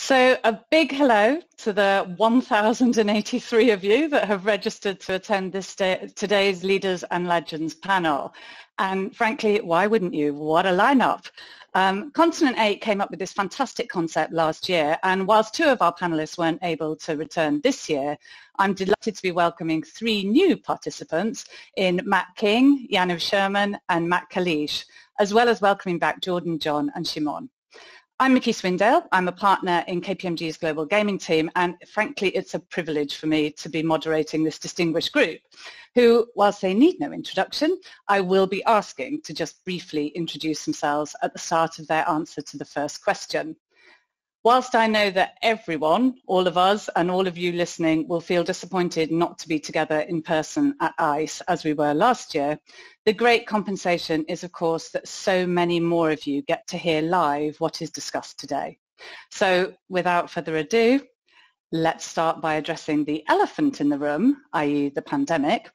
So a big hello to the 1,083 of you that have registered to attend today's Leaders and Legends panel. And frankly, why wouldn't you? What a lineup. Continent 8 came up with this fantastic concept last year, and whilst two of our panelists weren't able to return this year, I'm delighted to be welcoming three new participants in Matt King, Yaniv Sherman and Matt Kalish, as well as welcoming back Jordan, John and Shimon. I'm Micky Swindale. I'm a partner in KPMG's global gaming team, and frankly, it's a privilege for me to be moderating this distinguished group, who, whilst they need no introduction, I will be asking to just briefly introduce themselves at the start of their answer to the first question. Whilst I know that everyone, all of us and all of you listening will feel disappointed not to be together in person at ICE as we were last year, the great compensation is of course that so many more of you get to hear live what is discussed today. So without further ado, let's start by addressing the elephant in the room, i.e. the pandemic,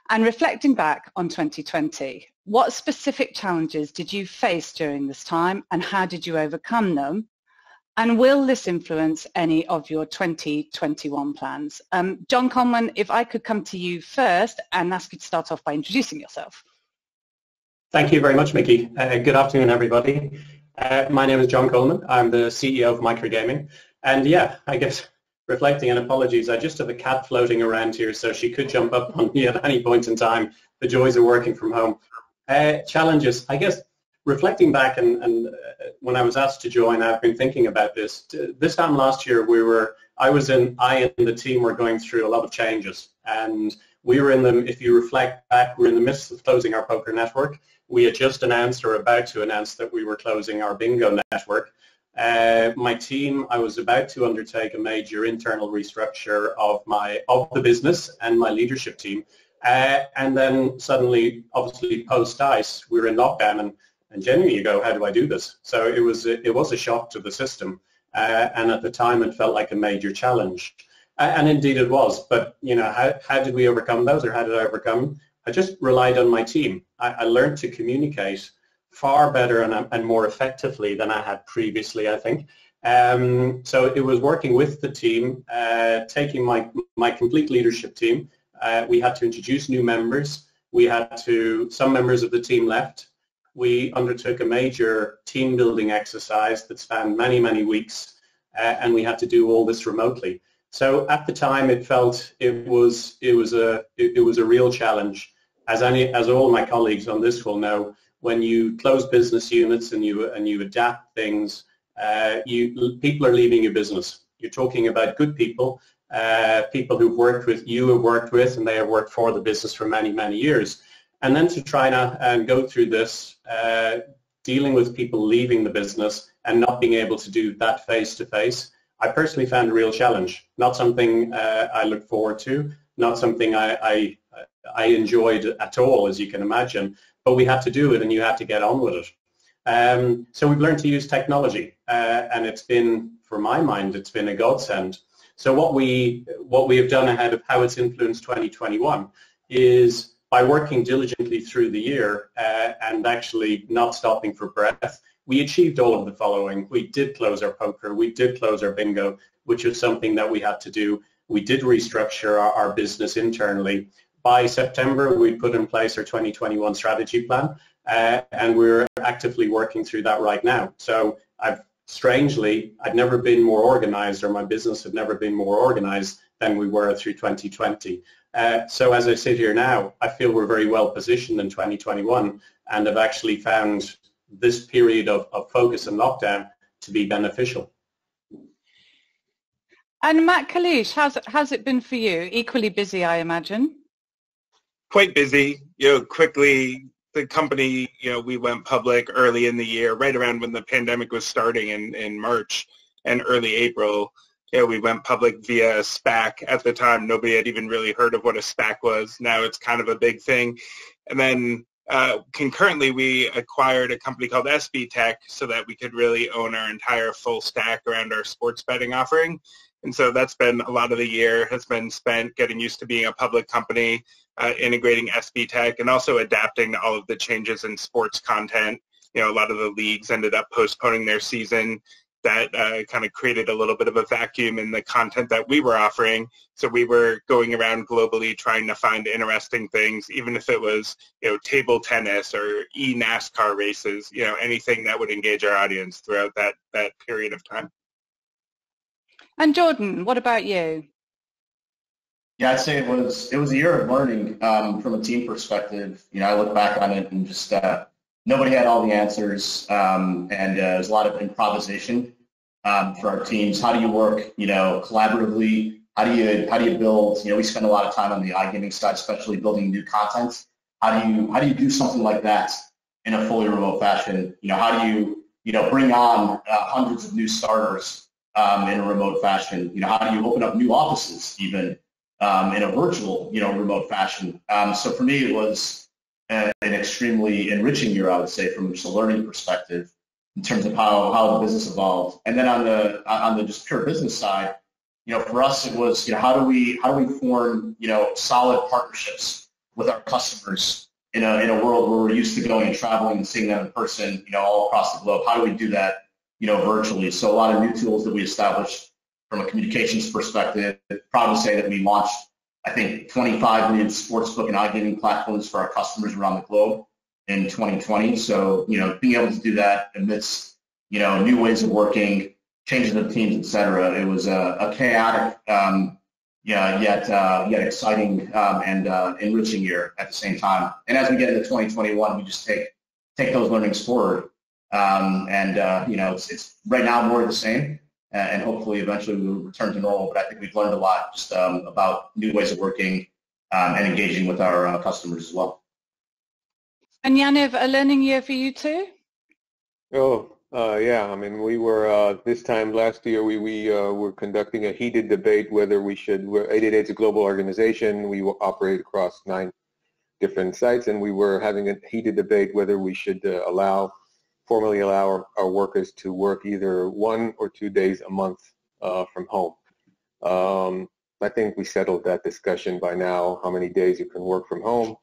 and reflecting back on 2020. What specific challenges did you face during this time and how did you overcome them? And will this influence any of your 2021 plans? John Coleman, if I could come to you first and ask you to start off by introducing yourself. Thank you very much, Micky. Good afternoon, everybody. My name is John Coleman. I'm the CEO of Microgaming. And yeah, I guess reflecting, and apologies, I just have a cat floating around here, so she could jump up on me at any point in time. The joys of working from home. Challenges, I guess. Reflecting back, and when I was asked to join, I've been thinking about this. This time last year, I and the team were going through a lot of changes, and we were in them. If you reflect back, we're in the midst of closing our poker network. We had just announced, or about to announce, that we were closing our bingo network. My team, I was about to undertake a major internal restructure of the business and my leadership team, and then suddenly, obviously, post ICE, we were in lockdown, and genuinely you go, how do I do this? So it was a shock to the system, and at the time it felt like a major challenge, and indeed it was. But you know, how did we overcome those, or how did I overcome? I just relied on my team. I learned to communicate far better and more effectively than I had previously, I think. So it was working with the team, taking my complete leadership team. We had to introduce new members. Some members of the team left. We undertook a major team building exercise that spanned many, many weeks, and we had to do all this remotely. So at the time, it was a real challenge. As all my colleagues on this will know, when you close business units and you adapt things, people are leaving your business. You're talking about good people, people who've worked with you, have worked with, and they have worked for the business for many, many years. And then to try and go through this, dealing with people leaving the business and not being able to do that face-to-face, I personally found a real challenge. Not something I look forward to, not something I enjoyed at all, as you can imagine, but we had to do it and you had to get on with it. So we've learned to use technology, and it's been, for my mind, it's been a godsend. So what we have done ahead of how it's influenced 2021 is, by working diligently through the year and actually not stopping for breath, we achieved all of the following. We did close our poker, we did close our bingo, which was something that we had to do. We did restructure our business internally. By September, we put in place our 2021 strategy plan, and we're actively working through that right now. So I'd never been more organized, or my business had never been more organized than we were through 2020. So as I sit here now, I feel we're very well positioned in 2021 and have actually found this period of focus and lockdown to be beneficial. And Matt Kalish, how's it been for you? Equally busy, I imagine. Quite busy. Quickly, the company, we went public early in the year, right around when the pandemic was starting in March and early April. We went public via SPAC. At the time, nobody had even really heard of what a SPAC was. Now it's kind of a big thing. And then concurrently, we acquired a company called SB Tech so that we could really own our entire full stack around our sports betting offering. And so that's been a lot of the year has been spent getting used to being a public company, integrating SB Tech, and also adapting to all of the changes in sports content. A lot of the leagues ended up postponing their season. that kind of created a little bit of a vacuum in the content that we were offering. So we were going around globally trying to find interesting things, even if it was, table tennis or NASCAR races, anything that would engage our audience throughout that period of time. And Jordan, what about you? Yeah, I'd say it was a year of learning from a team perspective. I look back on it and just nobody had all the answers, and there's a lot of improvisation for our teams. How do you work, collaboratively? How do you build? We spend a lot of time on the iGaming side, especially building new content. How do you do something like that in a fully remote fashion? How do you bring on hundreds of new starters in a remote fashion? How do you open up new offices even in a virtual, remote fashion? So for me, it was an extremely enriching year, I would say, from just a learning perspective in terms of how the business evolved. And then on the just pure business side, for us it was, how do we form, solid partnerships with our customers in a world where we're used to going and traveling and seeing them in person, all across the globe. How do we do that, virtually? So a lot of new tools that we established from a communications perspective. Proud to say that we launched, I think, 25 new sportsbook and iGaming platforms for our customers around the globe in 2020. So, being able to do that amidst, new ways of working, changes of teams, et cetera, it was a chaotic, yet exciting and enriching year at the same time. And as we get into 2021, we just take those learnings forward. It's right now more of the same. And hopefully eventually we will return to normal. But I think we've learned a lot just about new ways of working and engaging with our customers as well. And Yaniv, a learning year for you too? Yeah. I mean, we were, this time last year, we were conducting a heated debate whether we should, 888's a global organization. We operate across 9 different sites, and we were having a heated debate whether we should formally allow our workers to work either 1 or 2 days a month from home. I think we settled that discussion by now, how many days you can work from home.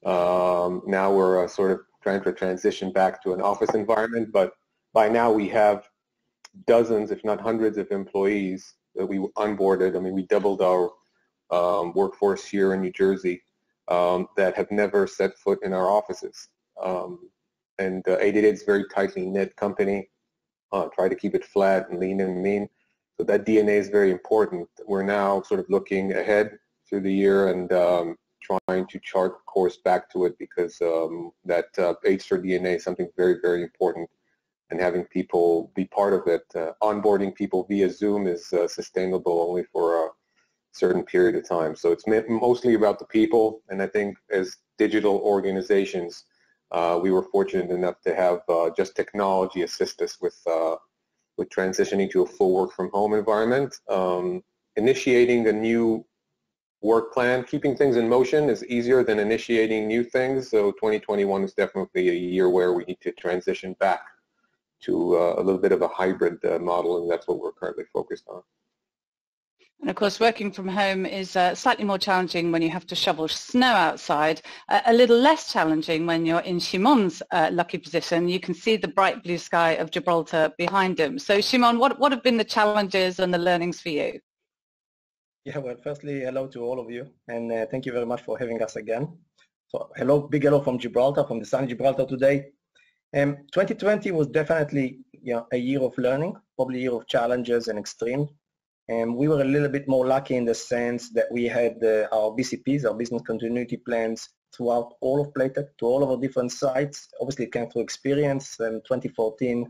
Now we're sort of trying to transition back to an office environment, but by now we have dozens, if not hundreds, of employees that we onboarded. I mean, we doubled our workforce here in New Jersey that have never set foot in our offices. And 888 is a very tightly knit company. Try to keep it flat and lean and mean. So that DNA is very important. We're now sort of looking ahead through the year and trying to chart a course back to it, because that H4 DNA is something very, very important. And having people be part of it, onboarding people via Zoom is sustainable only for a certain period of time. So it's mostly about the people. And I think as digital organizations, we were fortunate enough to have just technology assist us with transitioning to a full work from home environment. Initiating a new work plan, keeping things in motion is easier than initiating new things. So 2021 is definitely a year where we need to transition back to a little bit of a hybrid model, and that's what we're currently focused on. And of course, working from home is slightly more challenging when you have to shovel snow outside, a little less challenging when you're in Shimon's lucky position. You can see the bright blue sky of Gibraltar behind him. So Shimon, what have been the challenges and the learnings for you? Yeah, well, firstly, hello to all of you, and thank you very much for having us again. So big hello from Gibraltar, from the sunny Gibraltar today. 2020 was definitely a year of learning, probably a year of challenges and extreme. And we were a little bit more lucky in the sense that we had our BCPs, our business continuity plans, throughout all of Playtech, to all of our different sites. Obviously, it came through experience. In 2014,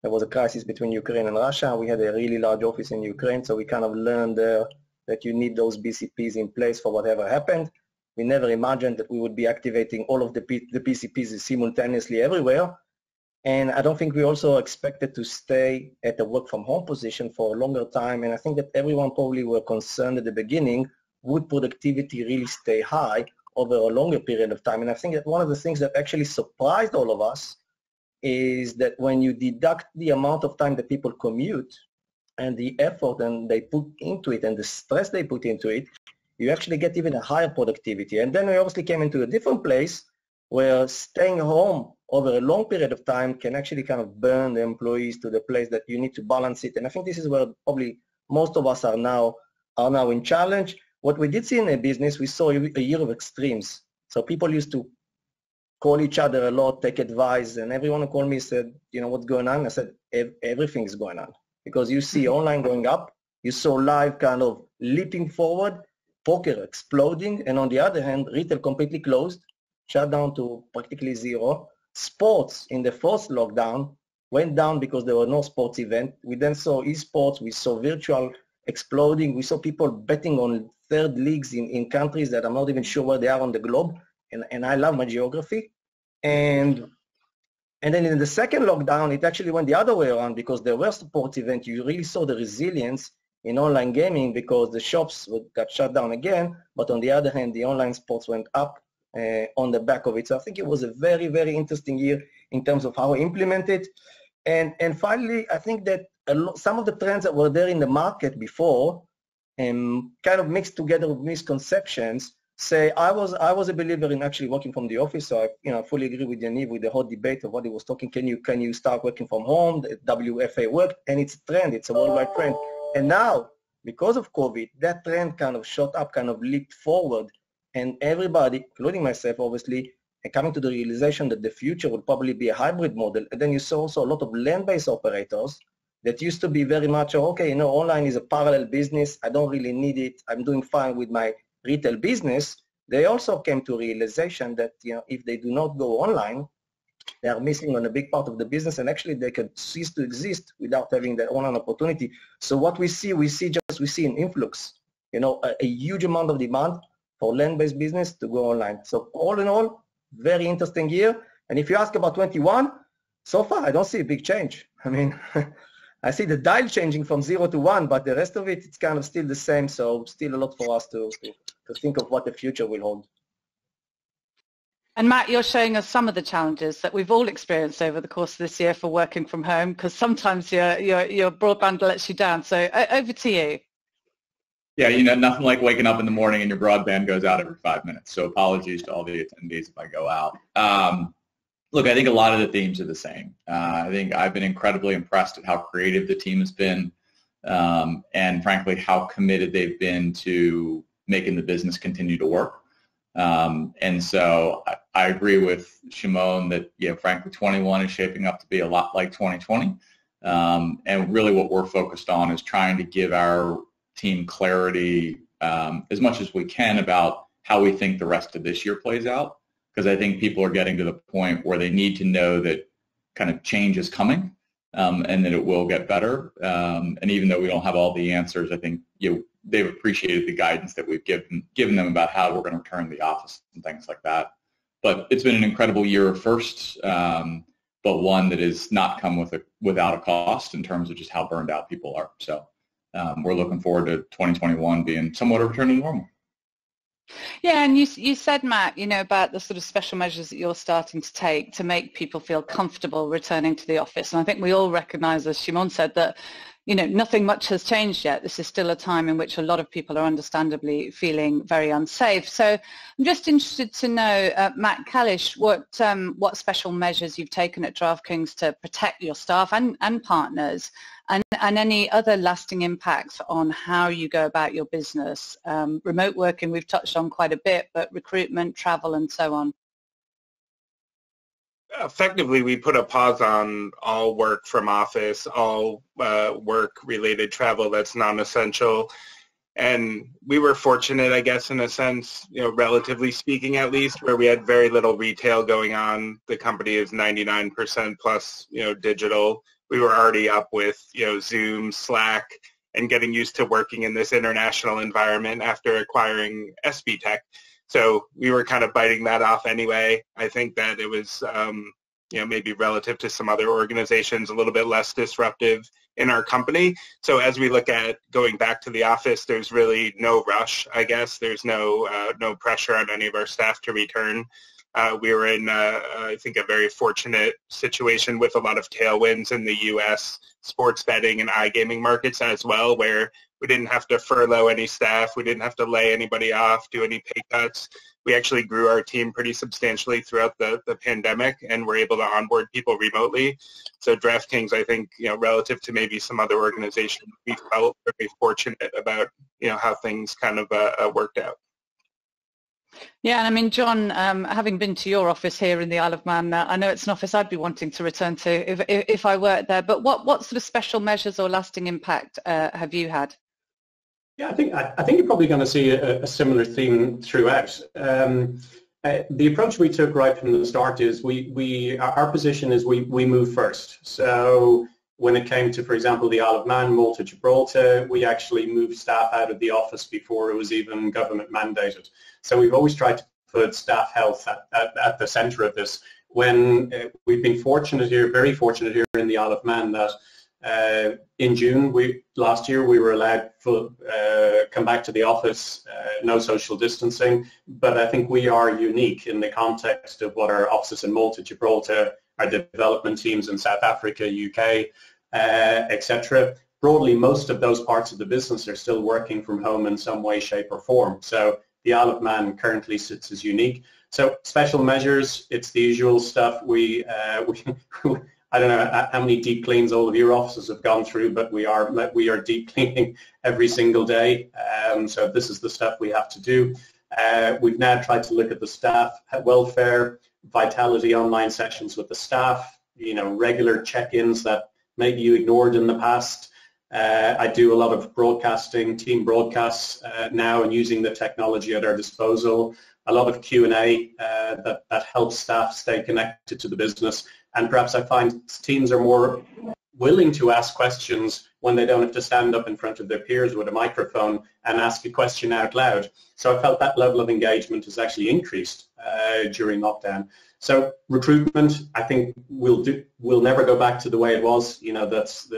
there was a crisis between Ukraine and Russia. We had a really large office in Ukraine, so we kind of learned there that you need those BCPs in place for whatever happened. We never imagined that we would be activating all of the BCPs simultaneously everywhere. And I don't think we also expected to stay at the work from home position for a longer time. And I think that everyone probably were concerned at the beginning, would productivity really stay high over a longer period of time? And I think that one of the things that actually surprised all of us is that when you deduct the amount of time that people commute and the effort and they put into it and the stress they put into it, you actually get even a higher productivity. And then we obviously came into a different place where staying home over a long period of time can actually kind of burn the employees to the place that you need to balance it. And I think this is where probably most of us are now in challenge. What we did see in a business, we saw a year of extremes. So people used to call each other a lot, take advice, and everyone who called me said, you know, what's going on? I said, everything's going on. Because you see online going up, you saw live kind of leaping forward, poker exploding, and on the other hand, retail completely closed, shut down to practically zero. Sports in the first lockdown went down because there were no sports event. We then saw esports, we saw virtual exploding, we saw people betting on third leagues in countries that I'm not even sure where they are on the globe, and I love my geography. And then in the second lockdown, it actually went the other way around because there were sports events. You really saw the resilience in online gaming because the shops got shut down again, but on the other hand, the online sports went up on the back of it. So I think it was a very, very interesting year in terms of how we implement it. And finally, I think that some of the trends that were there in the market before kind of mixed together with misconceptions. Say, I was a believer in actually working from the office, so I fully agree with Yaniv with the whole debate of what he was talking. Can you start working from home? The WFA worked, and it's a trend. It's a worldwide trend. And now, because of COVID, that trend kind of shot up, kind of leaped forward, and everybody, including myself, obviously, coming to the realization that the future will probably be a hybrid model. And then you saw also a lot of land-based operators that used to be very much, okay, you know, online is a parallel business. I don't really need it. I'm doing fine with my retail business. They also came to realization that, you know, if they do not go online, they are missing on a big part of the business, and actually they could cease to exist without having their online opportunity. So what we see an influx, you know, a huge amount of demand for land-based business to go online. So all in all, very interesting year. And if you ask about 21, so far I don't see a big change. I mean, I see the dial changing from 0 to 1, but the rest of it, it's kind of still the same. So still a lot for us to think of what the future will hold. And Matt, you're showing us some of the challenges that we've all experienced over the course of this year for working from home, because sometimes your broadband lets you down. So over to you. Yeah, you know, nothing like waking up in the morning and your broadband goes out every 5 minutes. So apologies to all the attendees if I go out. Look, I think a lot of the themes are the same. I think I've been incredibly impressed at how creative the team has been, and frankly, how committed they've been to making the business continue to work. And so I agree with Shimon that, you know, frankly, 21 is shaping up to be a lot like 2020. And really what we're focused on is trying to give our team clarity as much as we can about how we think the rest of this year plays out. Because I think people are getting to the point where they need to know that kind of change is coming, and that it will get better. And even though we don't have all the answers, I think they've appreciated the guidance that we've given them about how we're going to return to the office and things like that. But it's been an incredible year of firsts, but one that has not come without a cost in terms of just how burned out people are. So we're looking forward to 2021 being somewhat a return to normal. Yeah, and you said, Matt, you know, about the sort of special measures that you're starting to take to make people feel comfortable returning to the office. And I think we all recognize, as Shimon said, that, you know, nothing much has changed yet. This is still a time in which a lot of people are understandably feeling very unsafe. So I'm just interested to know, Matt, Kalish, what special measures you've taken at DraftKings to protect your staff and partners, and any other lasting impacts on how you go about your business. Remote working we've touched on quite a bit, but recruitment, travel, and so on. Effectively, we put a pause on all work from office, all work-related travel that's non-essential. And we were fortunate, I guess, in a sense, you know, relatively speaking at least, where we had very little retail going on. The company is 99% plus, you know, digital. We were already up with, you know, Zoom, Slack, and getting used to working in this international environment after acquiring SB Tech. So we were kind of biting that off anyway. I think that it was, you know, maybe relative to some other organizations, a little bit less disruptive in our company. So as we look at going back to the office, there's really no rush, I guess. There's no pressure on any of our staff to return. We were in, I think, a very fortunate situation with a lot of tailwinds in the U.S. sports betting and iGaming markets as well, where we didn't have to furlough any staff. We didn't have to lay anybody off, do any pay cuts. we actually grew our team pretty substantially throughout the pandemic, and were able to onboard people remotely. So DraftKings, I think, relative to maybe some other organizations, we felt very fortunate about, how things kind of worked out. Yeah, and I mean, John, having been to your office here in the Isle of Man, I know it's an office I'd be wanting to return to if I worked there. But what sort of special measures or lasting impact have you had? Yeah, I think you're probably going to see a similar theme throughout. The approach we took right from the start is our position is we move first. So when it came to, for example, the Isle of Man, Malta, Gibraltar, we actually moved staff out of the office before it was even government mandated. So we've always tried to put staff health at the centre of this. When we've been fortunate here, very fortunate here in the Isle of Man, that in June last year we were allowed to come back to the office, no social distancing, but I think we are unique in the context of what our offices in Malta, Gibraltar, our development teams in South Africa, UK, etc. Broadly, most of those parts of the business are still working from home in some way, shape or form. So the Isle of Man currently sits as unique. So special measures, it's the usual stuff. I don't know how many deep cleans all of your offices have gone through, but we are deep cleaning every single day. So this is the stuff we have to do. We've now tried to look at the staff welfare, vitality online sessions with the staff, regular check-ins that maybe you ignored in the past. I do a lot of broadcasting, team broadcasts now, and using the technology at our disposal. A lot of Q&A that helps staff stay connected to the business. And perhaps I find teams are more willing to ask questions when they don't have to stand up in front of their peers with a microphone and ask a question out loud. So I felt that level of engagement has actually increased during lockdown. So recruitment, I think we'll never go back to the way it was. That's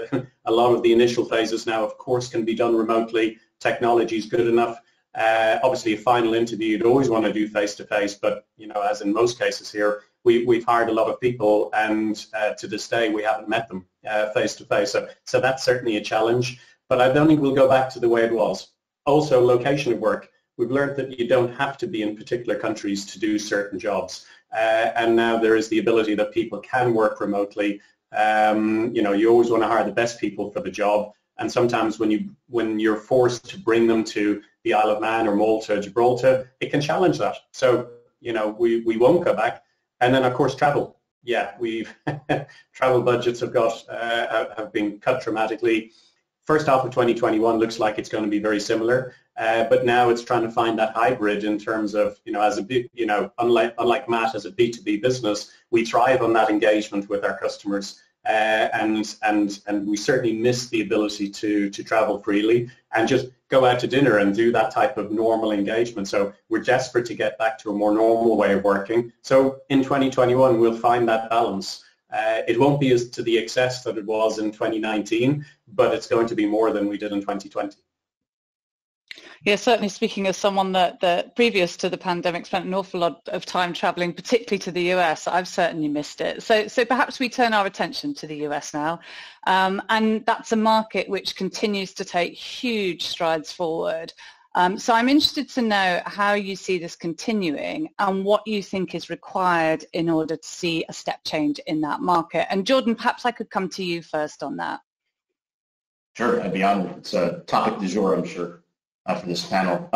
a lot of the initial phases now, of course, can be done remotely. Technology is good enough. Obviously, a final interview you'd always want to do face-to-face, but as in most cases here, we've hired a lot of people, and to this day we haven't met them face-to-face. So that's certainly a challenge, but I don't think we'll go back to the way it was. Also, location of work. We've learned that you don't have to be in particular countries to do certain jobs, and now there is the ability that people can work remotely. You always want to hire the best people for the job, and sometimes when you're forced to bring them to the Isle of Man or Malta, Gibraltar, it can challenge that. So we won't go back. And then of course travel. Yeah, we've travel budgets have been cut dramatically. First half of 2021 looks like it's going to be very similar, but now it's trying to find that hybrid in terms of unlike Matt as a B2B business, we thrive on that engagement with our customers. And we certainly miss the ability to travel freely and just go out to dinner and do that type of normal engagement. So we're desperate to get back to a more normal way of working. So in 2021, we'll find that balance. It won't be as to the excess that it was in 2019, but it's going to be more than we did in 2020. Yeah, certainly speaking as someone that previous to the pandemic spent an awful lot of time traveling, particularly to the US, I've certainly missed it. So perhaps we turn our attention to the US now. And that's a market which continues to take huge strides forward. So I'm interested to know how you see this continuing and what you think is required in order to see a step change in that market. And Jordan, perhaps I could come to you first on that. Sure, I'd be honored. It's a topic du jour, I'm sure, for this panel.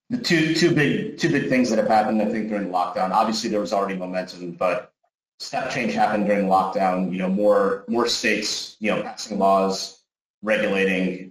The two big things that have happened, I think, during the lockdown. Obviously, there was already momentum, but step change happened during the lockdown. More states, passing laws, regulating,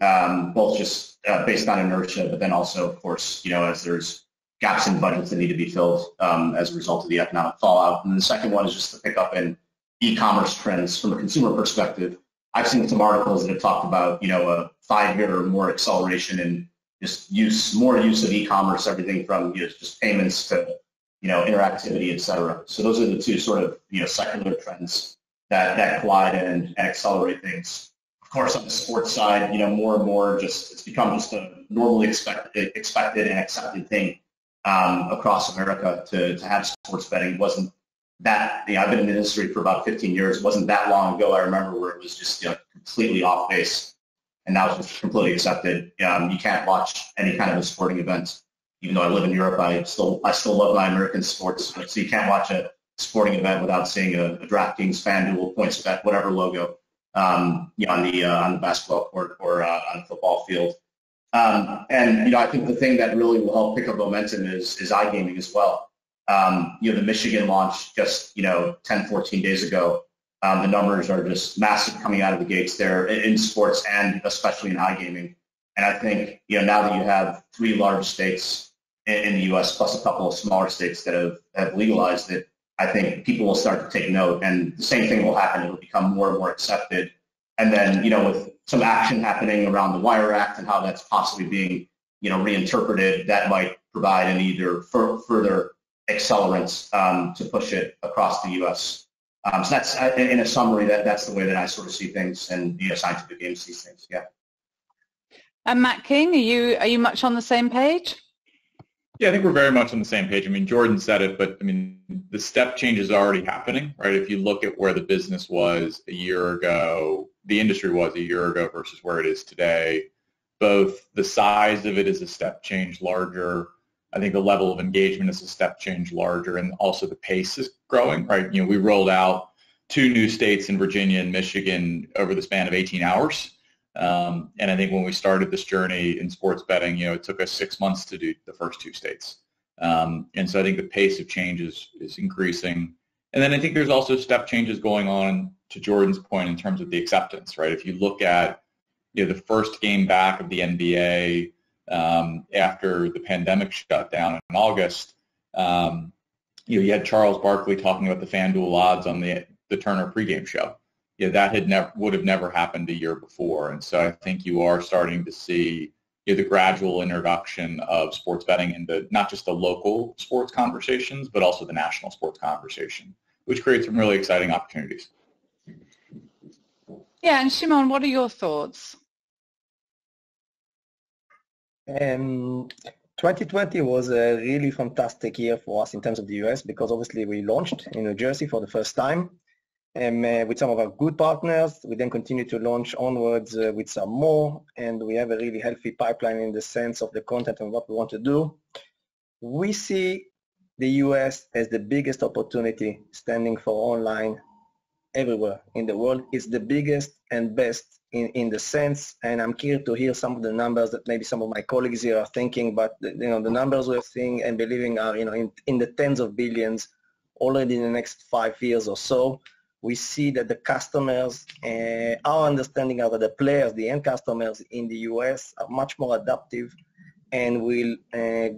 both just based on inertia, but then also, of course, as there's gaps in budgets that need to be filled as a result of the economic fallout. And the second one is just the pickup in e-commerce trends from a consumer perspective. I've seen some articles that have talked about, a 5-year or more acceleration in just more use of e-commerce, everything from just payments to interactivity, et cetera. So those are the two sort of secular trends that collide and accelerate things. Of course, on the sports side, more and more it's become just a normally expected and accepted thing across America to have sports betting. It wasn't that I've been in the industry for about 15 years. It wasn't that long ago, I remember, where it was just completely off base. And now it's just completely accepted. You can't watch any kind of a sporting event, even though I live in Europe, I still love my American sports. So you can't watch a sporting event without seeing a DraftKings, FanDuel, PointsBet, whatever logo, on the basketball court or on the football field. And I think the thing that really will help pick up momentum is iGaming as well. The Michigan launch just 10, 14 days ago. The numbers are just massive coming out of the gates there in sports and especially in iGaming. And I think now that you have 3 large states in the U.S. plus a couple of smaller states that have legalized it, I think people will start to take note, and the same thing will happen. It'll become more and more accepted. And then, with some action happening around the Wire Act and how that's possibly being, reinterpreted, that might provide an either further accelerants to push it across the U.S. So that's, in a summary, that's the way that I sort of see things, and Scientific Games sees things. Yeah. And Matt King, are you much on the same page? Yeah, I think we're very much on the same page. I mean, Jordan said it, but I mean, the step change is already happening, right? If you look at where the business was a year ago, the industry was a year ago versus where it is today, both the size of it is a step change larger. I think the level of engagement is a step change larger, and also the pace is growing, right? We rolled out 2 new states in Virginia and Michigan over the span of 18 hours. And I think when we started this journey in sports betting, it took us 6 months to do the first 2 states. And so I think the pace of change is increasing. And then I think there's also step changes going on, to Jordan's point, in terms of the acceptance, right? If you look at the first game back of the NBA after the pandemic shut down in August, you had Charles Barkley talking about the FanDuel odds on the Turner pregame show. That would have never happened a year before. And so I think you are starting to see the gradual introduction of sports betting into not just the local sports conversations, but also the national sports conversation, which creates some really exciting opportunities. Yeah, and Shimon, what are your thoughts? 2020 was a really fantastic year for us in terms of the US, because obviously we launched in New Jersey for the first time. With some of our good partners. We then continue to launch onwards with some more, and we have a really healthy pipeline in the sense of the content and what we want to do. We see the US as the biggest opportunity standing for online everywhere in the world. It's the biggest and best in the sense, and I'm curious to hear some of the numbers that maybe some of my colleagues here are thinking, but the numbers we're seeing and believing are in the tens of billions already in the next 5 years or so. We see that the customers, our understanding are that the players, the end customers in the US are much more adaptive and will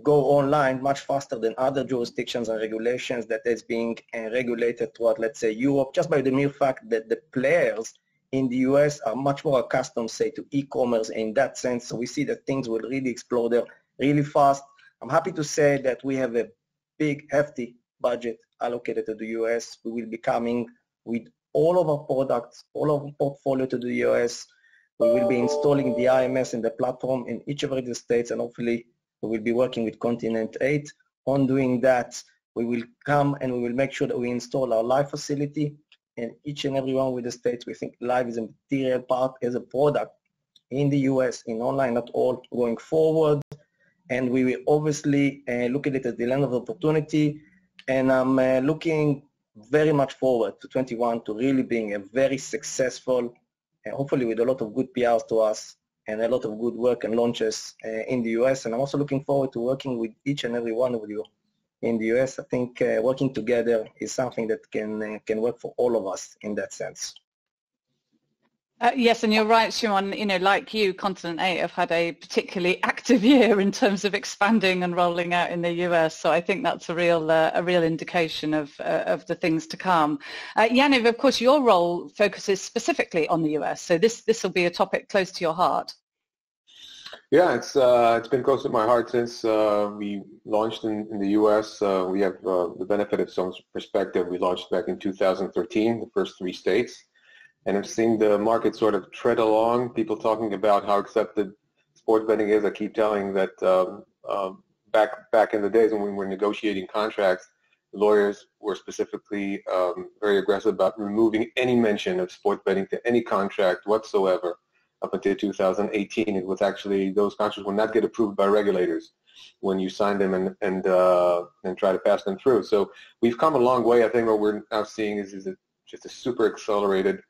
go online much faster than other jurisdictions and regulations that is being regulated throughout, let's say, Europe, just by the mere fact that the players in the US are much more accustomed, say, to e-commerce in that sense. So we see that things will really explode there really fast. I'm happy to say that we have a big, hefty budget allocated to the US. We will be coming with all of our products, all of our portfolio to the US. We will be installing the IMS in the platform in each of the states, and hopefully we will be working with Continent 8 on doing that. We will come and we will make sure that we install our live facility in each and every one with the states. We think live is a material part as a product in the US, in online, not all going forward. And we will obviously look at it as the land of opportunity. And I'm looking very much forward to 21 to really being a very successful, hopefully with a lot of good PRs to us and a lot of good work and launches in the US. And I'm also looking forward to working with each and every one of you in the US. I think working together is something that can work for all of us in that sense. Yes, and you're right, Shimon. Like you, Continent 8 have had a particularly active year in terms of expanding and rolling out in the US. So I think that's a real indication of the things to come. Yaniv, of course, your role focuses specifically on the US. So this will be a topic close to your heart. Yeah, it's been close to my heart since we launched in the US. We have the benefit of some perspective. We launched back in 2013, the first 3 states. And I've seen the market sort of tread along, people talking about how accepted sports betting is. I keep telling that back in the days when we were negotiating contracts, lawyers were specifically very aggressive about removing any mention of sports betting to any contract whatsoever. Up until 2018, it was actually, those contracts would not get approved by regulators. when you sign them and try to pass them through. So we've come a long way. I think what we're now seeing is just a super accelerated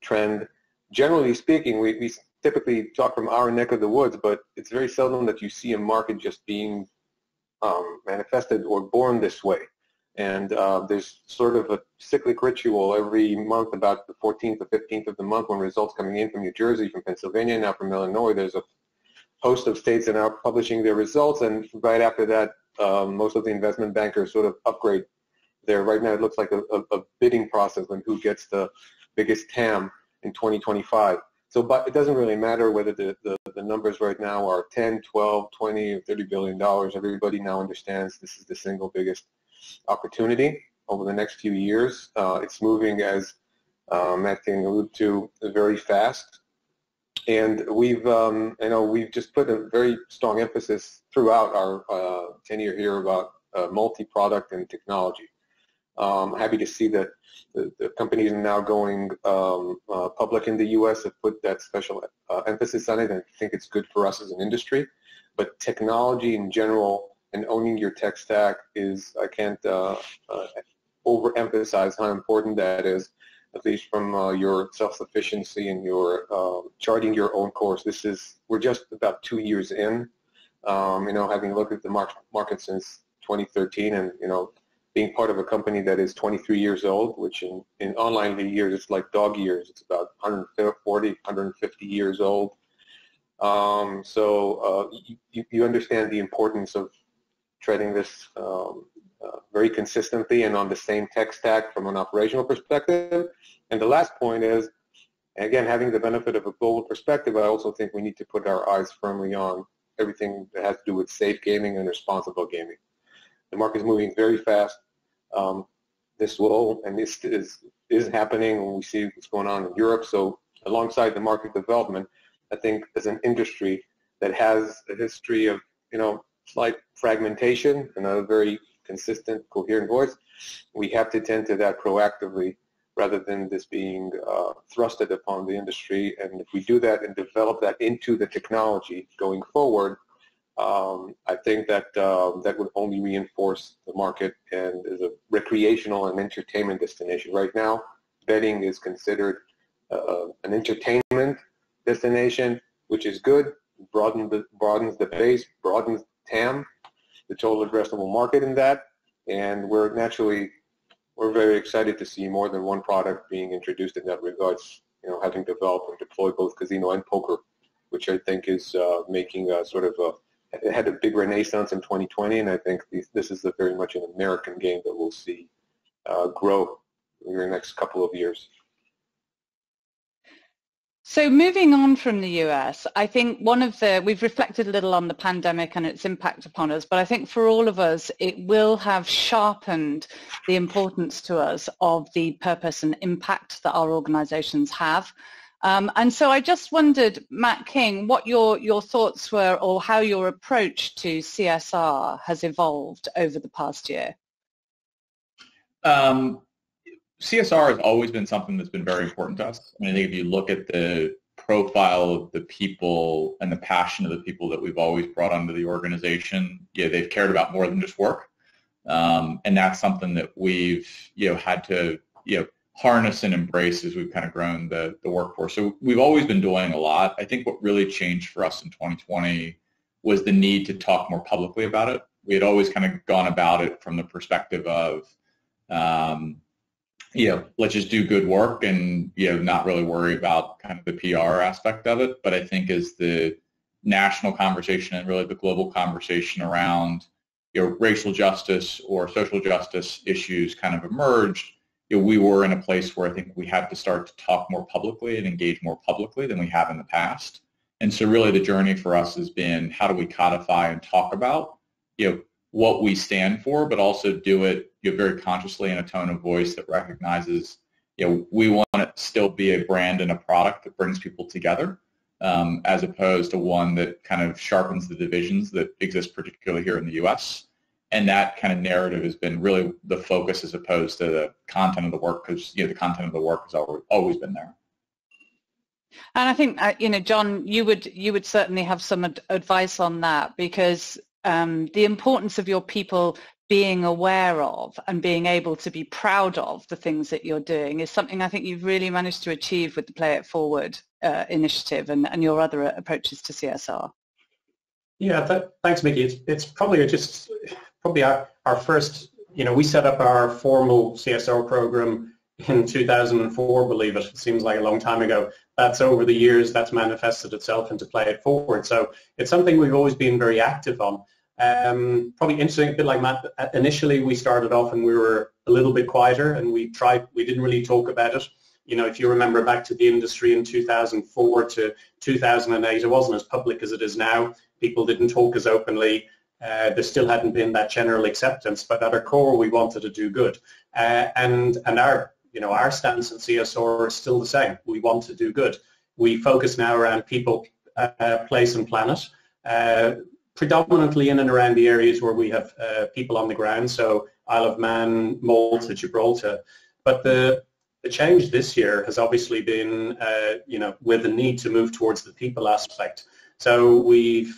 trend. Generally speaking, we typically talk from our neck of the woods, but it's very seldom that you see a market just being manifested or born this way. And there's sort of a cyclic ritual every month about the 14th or 15th of the month when results coming in from New Jersey, from Pennsylvania, now from Illinois. There's a host of states that are now publishing their results, and right after that, most of the investment bankers sort of upgrade there. Right now, it looks like a bidding process on who gets the biggest TAM in 2025. So, but it doesn't really matter whether the numbers right now are 10, 12, 20, or $30 billion. Everybody now understands this is the single biggest opportunity over the next few years. It's moving, as Matt can allude to, very fast. And we've just put a very strong emphasis throughout our tenure here about multi-product and technology. Happy to see that the companies are now going public in the U.S. have put that special emphasis on it, and I think it's good for us as an industry. But technology in general and owning your tech stack is, I can't overemphasize how important that is, at least from your self-sufficiency and your charting your own course. We're just about 2 years in, having looked at the market since 2013, and, being part of a company that is 23 years old, which in online years, it's like dog years. It's about 140, 150 years old. So you understand the importance of treading this very consistently and on the same tech stack from an operational perspective. And the last point is, again, having the benefit of a global perspective, I also think we need to put our eyes firmly on everything that has to do with safe gaming and responsible gaming. The market is moving very fast. This is happening when we see what's going on in Europe. So alongside the market development, I think as an industry that has a history of, slight fragmentation and a very consistent, coherent voice, we have to tend to that proactively rather than this being thrusted upon the industry. And if we do that and develop that into the technology going forward, I think that that would only reinforce the market and as a recreational and entertainment destination. Right now, betting is considered an entertainment destination, which is good. Broadens the base, broadens TAM, the total addressable market in that, and we're very excited to see more than one product being introduced in that regards, having developed and deployed both casino and poker, which I think is making a sort of it had a big renaissance in 2020, and I think this is very much an American game that we'll see grow in the next couple of years. So moving on from the US, I think we've reflected a little on the pandemic and its impact upon us, but I think for all of us, it will have sharpened the importance to us of the purpose and impact that our organizations have. And so I just wondered, Matt King, what your thoughts were or how your approach to CSR has evolved over the past year. CSR has always been something that's been very important to us. I mean, I think if you look at the profile of the people and the passion of the people that we've always brought onto the organization, they've cared about more than just work. And that's something that we've, had to, harness and embrace as we've kind of grown the workforce. So we've always been doing a lot. I think what really changed for us in 2020 was the need to talk more publicly about it. We had always kind of gone about it from the perspective of, let's just do good work and, not really worry about kind of the PR aspect of it. But I think as the national conversation and really the global conversation around, racial justice or social justice issues kind of emerged, we were in a place where I think we had to start to talk more publicly and engage more publicly than we have in the past. And so really the journey for us has been how do we codify and talk about, what we stand for, but also do it very consciously in a tone of voice that recognizes, we want to still be a brand and a product that brings people together, as opposed to one that kind of sharpens the divisions that exist particularly here in the U.S. And that kind of narrative has been really the focus as opposed to the content of the work, because the content of the work has always been there. And I think John, you would certainly have some advice on that, because the importance of your people being aware of and being able to be proud of the things that you're doing is something I think you've really managed to achieve with the Play It Forward initiative and your other approaches to CSR. Yeah, thanks, Mickey. It's probably our first, we set up our formal CSR program in 2004, believe it. It seems like a long time ago. That's over the years, that's manifested itself into Play It Forward. So it's something we've always been very active on. Probably interesting, a bit like Matt, initially we started off and we were a little bit quieter and we didn't really talk about it. If you remember back to the industry in 2004 to 2008, it wasn't as public as it is now. People didn't talk as openly. There still hadn't been that general acceptance, but at our core we wanted to do good. And our stance in CSR is still the same. We want to do good. We focus now around people, place and planet, predominantly in and around the areas where we have people on the ground, so Isle of Man, Malta, Gibraltar. But the change this year has obviously been, with the need to move towards the people aspect. So we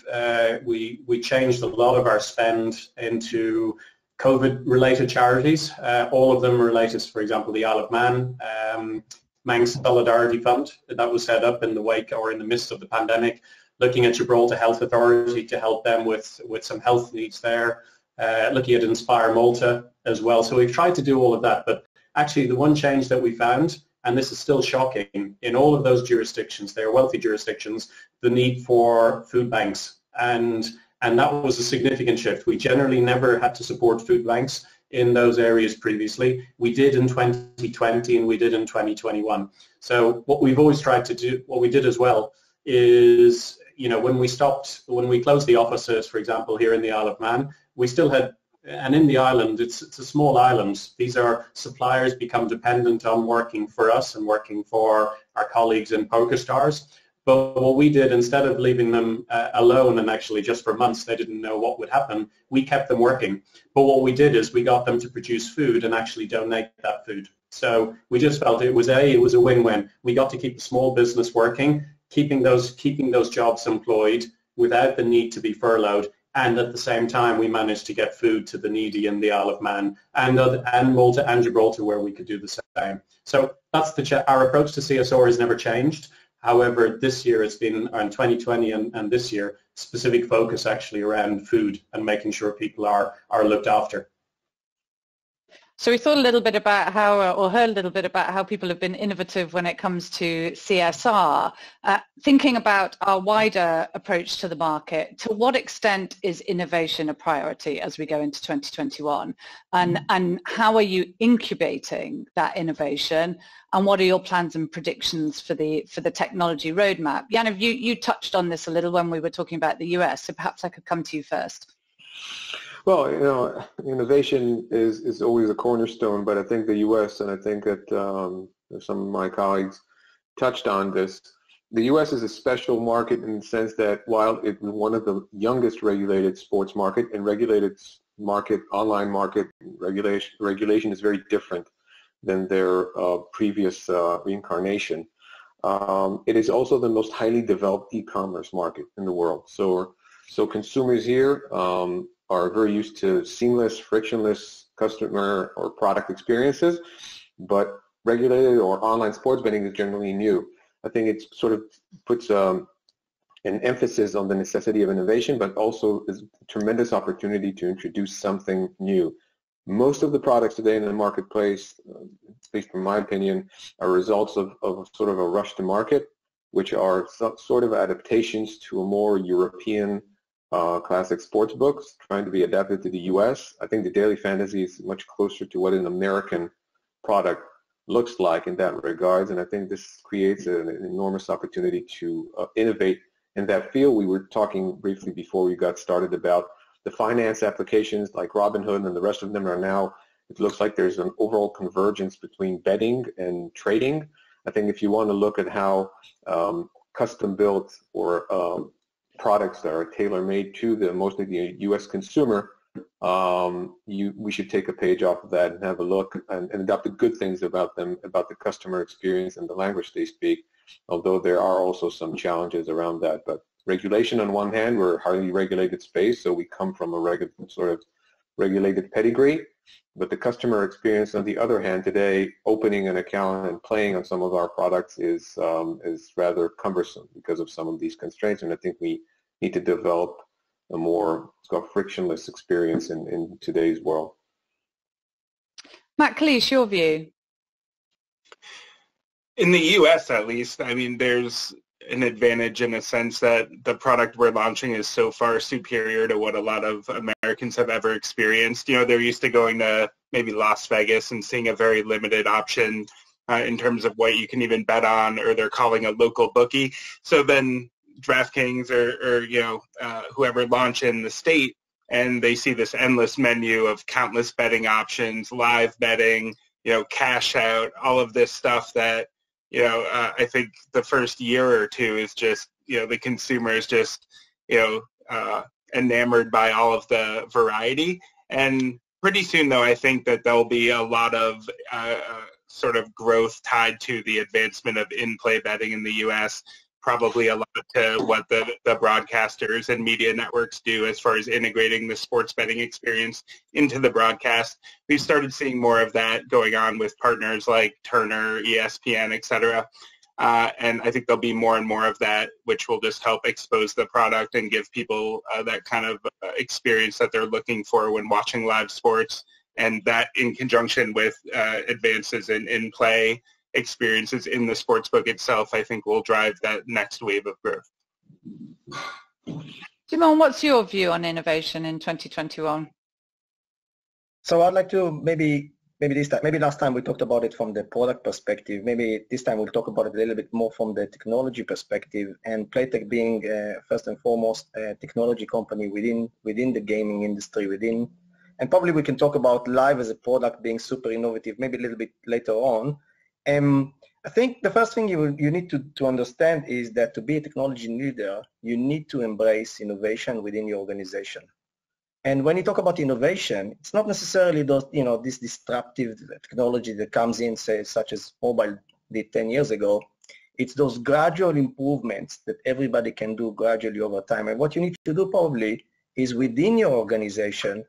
changed a lot of our spend into COVID-related charities. All of them related, for example, the Isle of Man, Manx Solidarity Fund that was set up in the wake or in the midst of the pandemic, looking at Gibraltar Health Authority to help them with some health needs there, looking at Inspire Malta as well. So we've tried to do all of that, but actually the one change that we found, and this is still shocking, in all of those jurisdictions, they are wealthy jurisdictions, the need for food banks. And that was a significant shift. We generally never had to support food banks in those areas previously. We did in 2020 and we did in 2021. So what we've always tried to do, what we did as well, is when we closed the offices, for example, here in the Isle of Man, we still had, and in the island, it's a small island. These are suppliers become dependent on working for us and working for our colleagues in PokerStars. But what we did, instead of leaving them alone and actually just for months, they didn't know what would happen, we kept them working. But what we did is we got them to produce food and actually donate that food. So we just felt it was a win-win. We got to keep the small business working, keeping those jobs employed without the need to be furloughed, and at the same time we managed to get food to the needy in the Isle of Man and Malta and Gibraltar, where we could do the same. So that's our approach to CSR has never changed. However, this year it's been, in 2020 and this year, specific focus actually around food and making sure people are looked after. So we thought a little bit about heard a little bit about how people have been innovative when it comes to CSR. Thinking about our wider approach to the market, to what extent is innovation a priority as we go into 2021? And how are you incubating that innovation? And what are your plans and predictions for the technology roadmap? Yaniv, you touched on this a little when we were talking about the US, so perhaps I could come to you first. Well, innovation is always a cornerstone, but I think the U.S., and I think that some of my colleagues touched on this, the U.S. is a special market in the sense that while it's one of the youngest regulated sports market and regulated market, online market regulation is very different than their previous reincarnation. It is also the most highly developed e-commerce market in the world. So consumers here are very used to seamless, frictionless customer or product experiences, but regulated or online sports betting is generally new. I think it sort of puts an emphasis on the necessity of innovation, but also is a tremendous opportunity to introduce something new. Most of the products today in the marketplace, at least in my opinion, are results of sort of a rush to market, which are sort of adaptations to a more European classic sports books trying to be adapted to the U.S. I think the Daily Fantasy is much closer to what an American product looks like in that regards, and I think this creates an enormous opportunity to innovate in that field. We were talking briefly before we got started about the finance applications like Robinhood and the rest of them are now, it looks like there's an overall convergence between betting and trading. I think if you want to look at how custom-built or products that are tailor-made to mostly the U.S. consumer, we should take a page off of that and have a look and adopt the good things about them, about the customer experience and the language they speak, although there are also some challenges around that. But regulation on one hand. We're a highly regulated space, so we come from a sort of regulated pedigree. But the customer experience, on the other hand, today, opening an account and playing on some of our products is rather cumbersome because of some of these constraints. And I think we need to develop a more frictionless experience in today's world. Matt Kalish, your view? In the U.S., at least, I mean, there's an advantage in a sense that the product we're launching is so far superior to what a lot of Americans have ever experienced. You know, they're used to going to maybe Las Vegas and seeing a very limited option in terms of what you can even bet on, or they're calling a local bookie. So then DraftKings or you know, whoever launch in the state, and they see this endless menu of countless betting options, live betting, you know, cash out, all of this stuff that, you know, I think the first year or two is just, you know, the consumer is just, you know, enamored by all of the variety. And pretty soon, though, I think that there'll be a lot of sort of growth tied to the advancement of in-play betting in the U.S., probably a lot to what the broadcasters and media networks do as far as integrating the sports betting experience into the broadcast. We've started seeing more of that going on with partners like Turner, ESPN, et cetera. And I think there'll be more and more of that, which will just help expose the product and give people that kind of experience that they're looking for when watching live sports. And that in conjunction with advances in in-play experiences in the sportsbook itself, I think will drive that next wave of growth. Shimon, what's your view on innovation in 2021? So I'd like to maybe last time we talked about it from the product perspective. Maybe this time we'll talk about it a little bit more from the technology perspective. And Playtech being first and foremost a technology company within the gaming industry, and probably we can talk about live as a product being super innovative maybe a little bit later on. I think the first thing you need to understand is that to be a technology leader, you need to embrace innovation within your organization. And when you talk about innovation, it's not necessarily those, you know, this disruptive technology that comes in, say, such as mobile did 10 years ago. It's those gradual improvements that everybody can do gradually over time. And what you need to do probably is within your organization,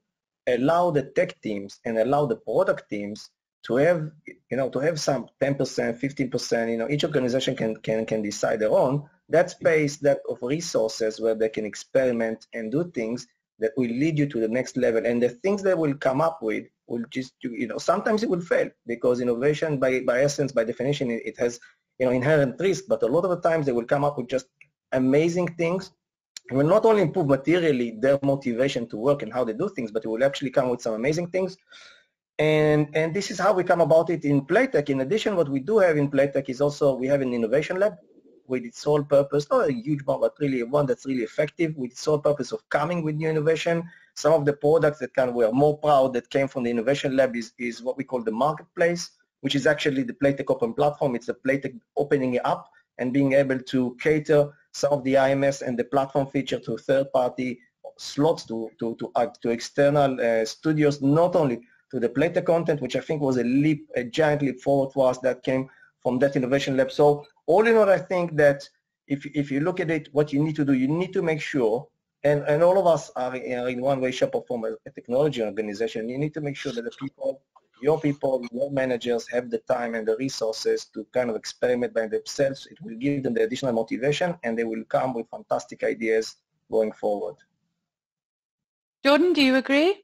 allow the tech teams and allow the product teams to have, you know, to have some 10%, 15%, you know, each organization can decide their own, that space, that of resources where they can experiment and do things that will lead you to the next level. And the things they will come up with will just, you know, sometimes it will fail because innovation by essence, by definition, it has, you know, inherent risk, but a lot of the times they will come up with just amazing things. It will not only improve materially their motivation to work and how they do things, but it will actually come with some amazing things. And this is how we come about it in Playtech. In addition, what we do have in Playtech is also we have an innovation lab with its sole purpose, not a huge one, but really one that's really effective with its sole purpose of coming with new innovation. Some of the products that we are more proud that came from the innovation lab is what we call the marketplace, which is actually the Playtech open platform. It's the Playtech opening it up and being able to cater some of the IMS and the platform feature to third-party slots to external studios, not only to the Playtech content, which I think was a giant leap forward for us that came from that innovation lab. So all in all, I think that if you look at it, what you need to do, you need to make sure, and all of us are in one way, shape, or form a technology organization, you need to make sure that the people, your managers have the time and the resources to kind of experiment by themselves. It will give them the additional motivation and they will come with fantastic ideas going forward. Jordan, do you agree?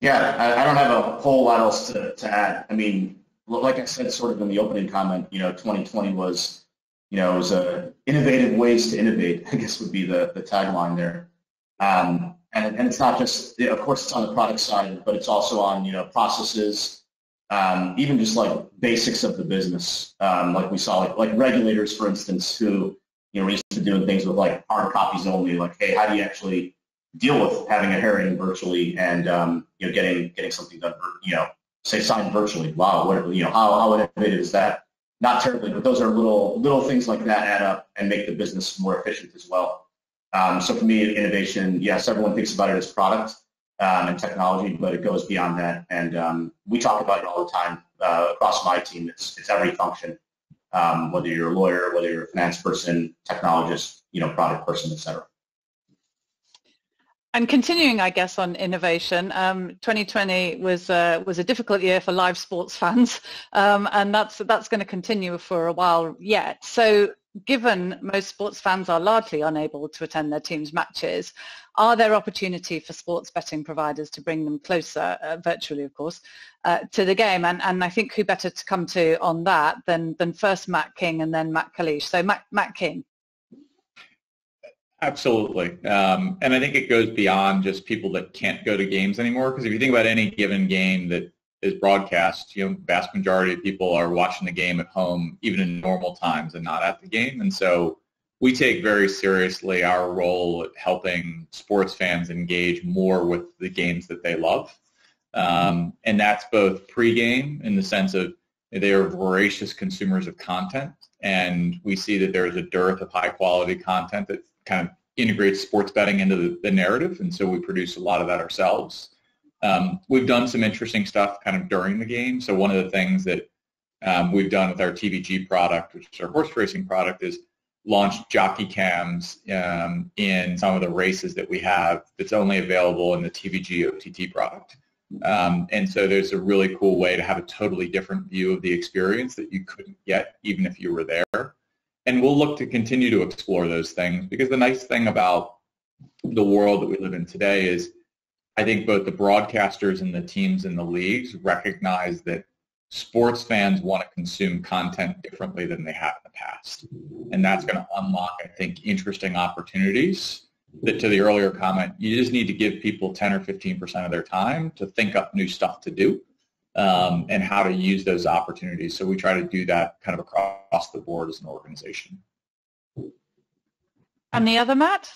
Yeah, I don't have a whole lot else to add. I mean, like I said, sort of in the opening comment, 2020 was, it was innovative ways to innovate, I guess would be the tagline there. And it's not just, of course, it's on the product side, but it's also on, processes, even just like basics of the business. Like we saw, like regulators, for instance, who, were used to doing things with like hard copies only, like, hey, how do you actually deal with having a hearing virtually and getting something done, say signed virtually? Wow, how innovative is that? Not terribly, but those are little things like that add up and make the business more efficient as well. So for me, innovation, yes, everyone thinks about it as product and technology, but it goes beyond that. And we talk about it all the time across my team. It's every function. whether you're a lawyer, whether you're a finance person, technologist, product person, et cetera. And continuing, I guess, on innovation, 2020 was a difficult year for live sports fans, and that's going to continue for a while yet. So given most sports fans are largely unable to attend their team's matches, are there opportunity for sports betting providers to bring them closer, virtually of course, to the game? And I think who better to come to on that than first Matt King and then Matt Kalish. So Matt King. Absolutely. And I think it goes beyond just people that can't go to games anymore, because if you think about any given game that is broadcast, vast majority of people are watching the game at home, even in normal times, and not at the game. And so we take very seriously our role at helping sports fans engage more with the games that they love. And that's both pregame in the sense of they are voracious consumers of content, and we see that there's a dearth of high-quality content that kind of integrates sports betting into the narrative, and so we produce a lot of that ourselves. We've done some interesting stuff kind of during the game. So one of the things that we've done with our TVG product, which is our horse racing product, is launched jockey cams in some of the races that we have that's only available in the TVG OTT product. And so there's a really cool way to have a totally different view of the experience that you couldn't get even if you were there. And we'll look to continue to explore those things, because the nice thing about the world that we live in today is I think both the broadcasters and the teams in the leagues recognize that sports fans want to consume content differently than they have in the past. And that's going to unlock, I think, interesting opportunities that, to the earlier comment, you just need to give people 10 or 15% of their time to think up new stuff to do and how to use those opportunities. So we try to do that kind of across the board as an organization. And the other, Matt?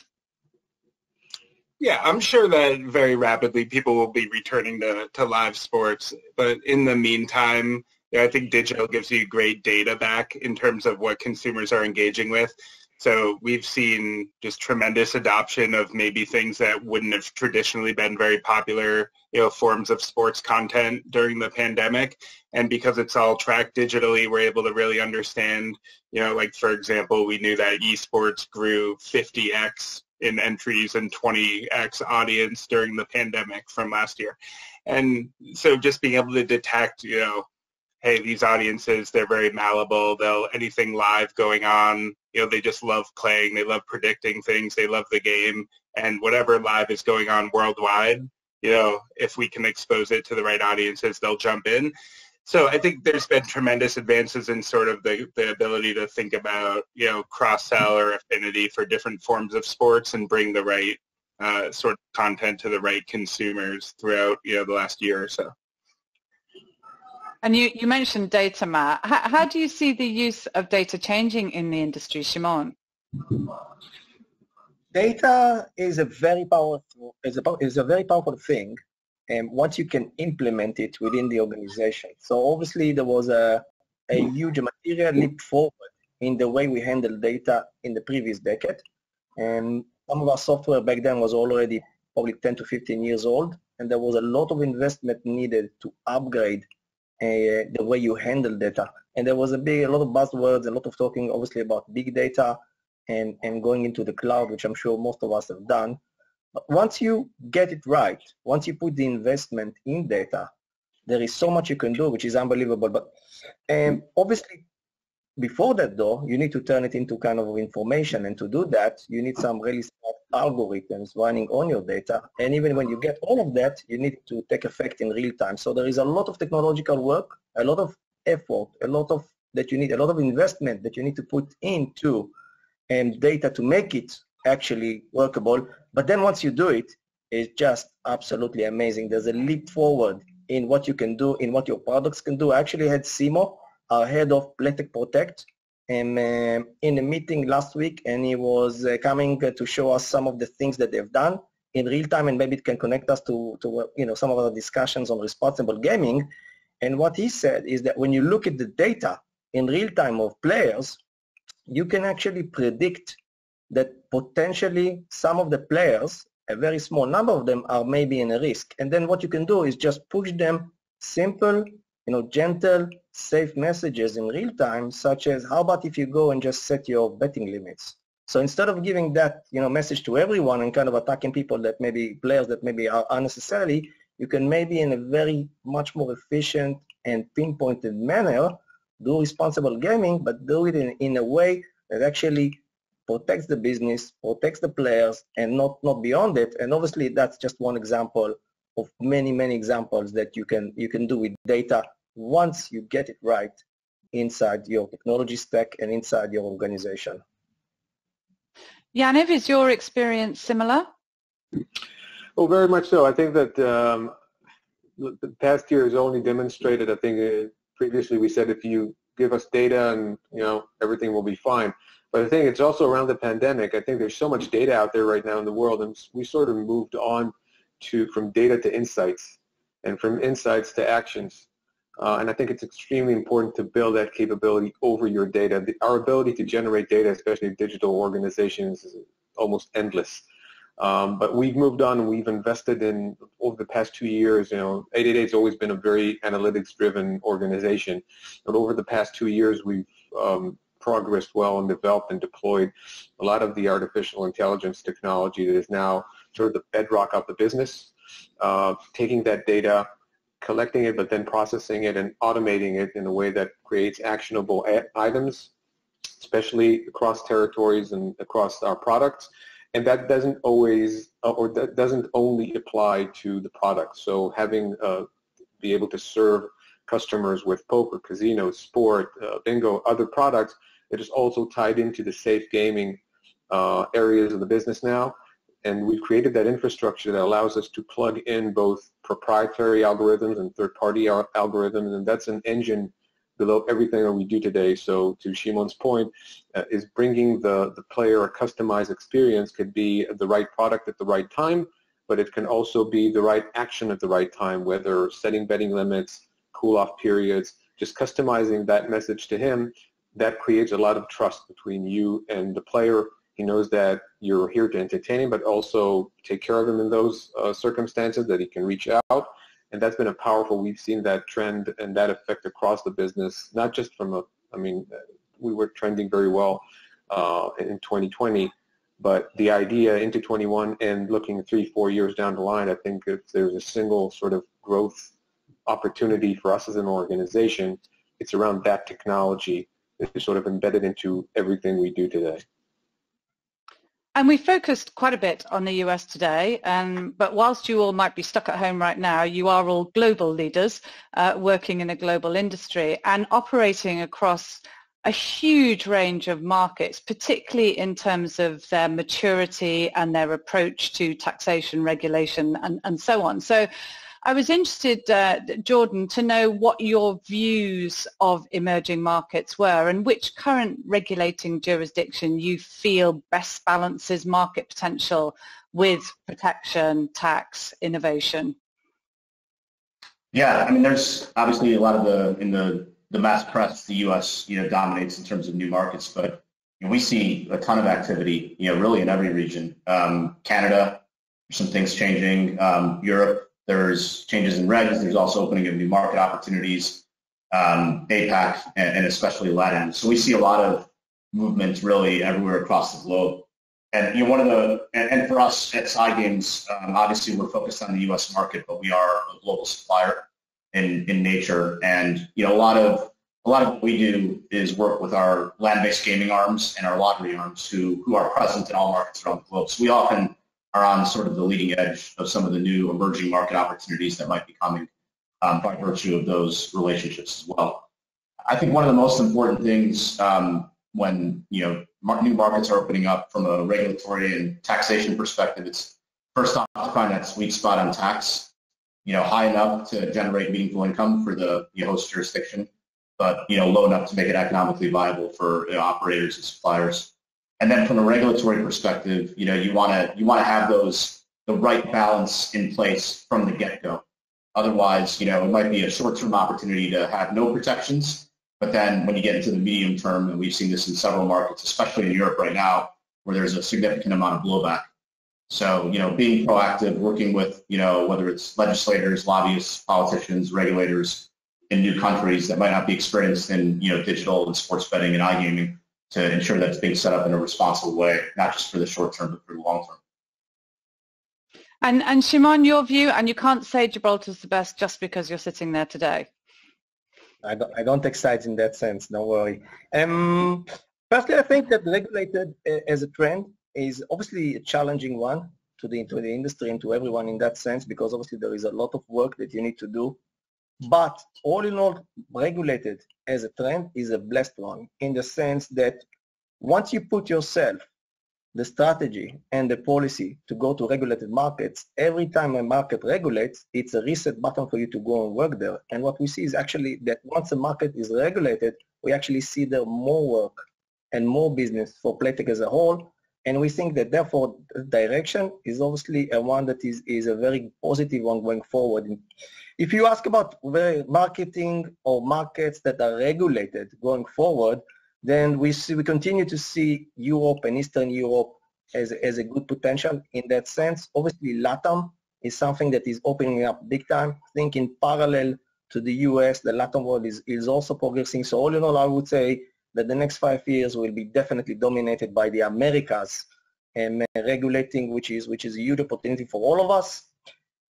Yeah, I'm sure that very rapidly people will be returning to live sports. But in the meantime, I think digital gives you great data back in terms of what consumers are engaging with. So we've seen just tremendous adoption of maybe things that wouldn't have traditionally been very popular, forms of sports content during the pandemic. And because it's all tracked digitally, we're able to really understand, like, for example, we knew that esports grew 50x in entries and 20x audience during the pandemic from last year. And so just being able to detect, hey, these audiences, they're very malleable. Anything live going on, they just love playing. They love predicting things. They love the game. And whatever live is going on worldwide, if we can expose it to the right audiences, they'll jump in. So I think there's been tremendous advances in sort of the ability to think about, cross-sell or affinity for different forms of sports and bring the right sort of content to the right consumers throughout, the last year or so. And you mentioned data, Matt. How do you see the use of data changing in the industry, Shimon? Data is a very powerful thing, and once you can implement it within the organization. So obviously there was a huge material leap forward in the way we handle data in the previous decade. And some of our software back then was already probably 10 to 15 years old, and there was a lot of investment needed to upgrade the way you handle data. And there was a lot of buzzwords, a lot of talking obviously about big data and going into the cloud, which I'm sure most of us have done. But once you get it right, once you put the investment in data, there is so much you can do, which is unbelievable. But obviously, before that though, you need to turn it into kind of information. And to do that, you need some really smart algorithms running on your data. And even when you get all of that, you need to take effect in real time. So there is a lot of technological work, a lot of effort, a lot of investment that you need to put into data to make it actually workable. But then once you do it, it's just absolutely amazing. There's a leap forward in what you can do, in what your products can do. I actually had Simo, our head of Playtech Protect, in a meeting last week, and he was coming to show us some of the things that they've done in real time, and maybe it can connect us to some of our discussions on responsible gaming. And what he said is that when you look at the data in real time of players, you can actually predict that potentially some of the players, a very small number of them, are maybe in a risk. And then what you can do is just push them simple, gentle, safe messages in real time, such as how about if you go and just set your betting limits? So instead of giving that message to everyone and kind of attacking people that maybe players that maybe are unnecessarily, you can maybe in a very much more efficient and pinpointed manner do responsible gaming, but do it in a way that actually protects the business, protects the players, and not beyond it. And obviously that's just one example of many, many examples that you can do with data once you get it right inside your technology stack and inside your organization. Yaniv, is your experience similar? Oh, very much so. I think that the past year has only demonstrated, I think previously we said if you give us data and everything will be fine. But I think it's also around the pandemic. I think there's so much data out there right now in the world, and we sort of moved on from data to insights and from insights to actions. And I think it's extremely important to build that capability over your data. Our ability to generate data, especially digital organizations, is almost endless. But we've moved on and we've invested in, over the past 2 years, 888 has always been a very analytics-driven organization. But over the past 2 years, we've progressed well and developed and deployed a lot of the artificial intelligence technology that is now sort of the bedrock of the business, taking that data, collecting it, but then processing it and automating it in a way that creates actionable items, especially across territories and across our products. And that doesn't always, or that doesn't only apply to the product. So having be able to serve customers with poker, casino, sport, bingo, other products, it is also tied into the safe gaming areas of the business now. And we've created that infrastructure that allows us to plug in both proprietary algorithms and third-party algorithms, and that's an engine below everything that we do today. So to Shimon's point, is bringing the player a customized experience. Could be the right product at the right time, but it can also be the right action at the right time, whether setting betting limits, cool-off periods, just customizing that message to him. That creates a lot of trust between you and the player. He knows that you're here to entertain him, but also take care of him in those circumstances, that he can reach out. And that's been a powerful, we've seen that trend and that effect across the business, not just from we were trending very well in 2020, but the idea into 21 and looking 3-4 years down the line, I think if there's a single sort of growth opportunity for us as an organization, it's around that technology that is sort of embedded into everything we do today. And we focused quite a bit on the US today, but whilst you all might be stuck at home right now, you are all global leaders working in a global industry and operating across a huge range of markets, particularly in terms of their maturity and their approach to taxation, regulation, and so on. So I was interested, Jordan, to know what your views of emerging markets were and which current regulating jurisdiction you feel best balances market potential with protection, tax, innovation. Yeah, I mean, there's obviously a lot of in the mass press, the U.S. dominates in terms of new markets, but we see a ton of activity, really in every region. Canada, some things changing. Europe. There's changes in regs. There's also opening of new market opportunities, APAC, and especially Latin. So we see a lot of movement really everywhere across the globe. And and for us at iGaming, obviously we're focused on the U.S. market, but we are a global supplier in nature. And a lot of what we do is work with our land-based gaming arms and our lottery arms who are present in all markets around the globe. So we often are on sort of the leading edge of some of the new emerging market opportunities that might be coming by virtue of those relationships as well. I think one of the most important things when new markets are opening up from a regulatory and taxation perspective, it's first off to find that sweet spot on tax, high enough to generate meaningful income for the host jurisdiction, but low enough to make it economically viable for operators and suppliers. And then from a regulatory perspective, you want to have the right balance in place from the get-go. Otherwise, it might be a short-term opportunity to have no protections, but then when you get into the medium term, and we've seen this in several markets, especially in Europe right now, where there's a significant amount of blowback. So, being proactive, working with, whether it's legislators, lobbyists, politicians, regulators, in new countries that might not be experienced in digital and sports betting and iGaming to ensure that it's being set up in a responsible way, not just for the short term, but for the long term. And Shimon, your view, and you can't say Gibraltar's the best just because you're sitting there today. I don't take sides in that sense, don't worry. Firstly, I think that regulated as a trend is obviously a challenging one to the industry and to everyone in that sense, because obviously there is a lot of work that you need to do. But all in all, regulated as a trend is a blessed one in the sense that once you put yourself, the strategy and the policy to go to regulated markets, every time a market regulates, it's a reset button for you to go and work there. And what we see is actually that once a market is regulated, we actually see there more work and more business for Playtech as a whole. And we think that therefore the direction is obviously a one that is a very positive one going forward. If you ask about marketing or markets that are regulated going forward, then we continue to see Europe and Eastern Europe as a good potential in that sense. Obviously, LATAM is something that is opening up big time. I think in parallel to the US, the LATAM world is also progressing. So all in all, I would say that the next 5 years will be definitely dominated by the Americas and regulating, which is a huge opportunity for all of us.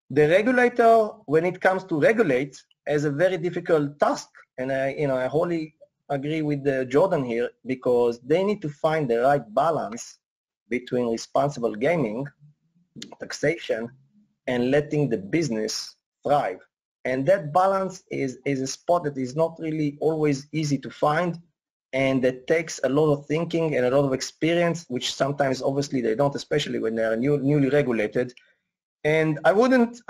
The regulator, when it comes to regulate, has a very difficult task, and I wholly agree with Jordan here, because they need to find the right balance between responsible gaming, taxation, and letting the business thrive. And that balance is a spot that is not really always easy to find, and that takes a lot of thinking and a lot of experience, which sometimes obviously they don't, especially when they are newly regulated. And I wouldn't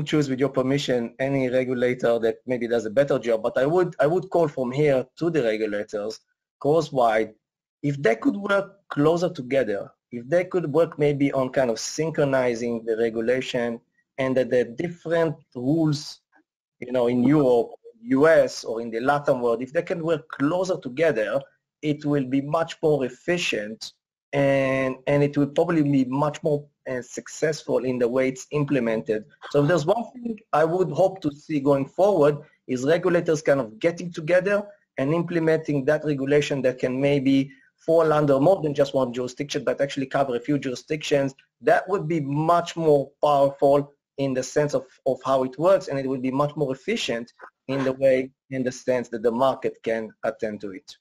choose, with your permission, any regulator that maybe does a better job, but I would call from here to the regulators, course-wide, if they could work closer together, if they could work maybe on kind of synchronizing the regulation, and that the different rules, in Europe, US, or in the Latin world, if they can work closer together, it will be much more efficient, and it will probably be much more successful in the way it's implemented. So if there's one thing I would hope to see going forward, is regulators kind of getting together and implementing that regulation that can maybe fall under more than just one jurisdiction, but actually cover a few jurisdictions. That would be much more powerful in the sense of how it works, and it would be much more efficient in the sense that the market can attend to it.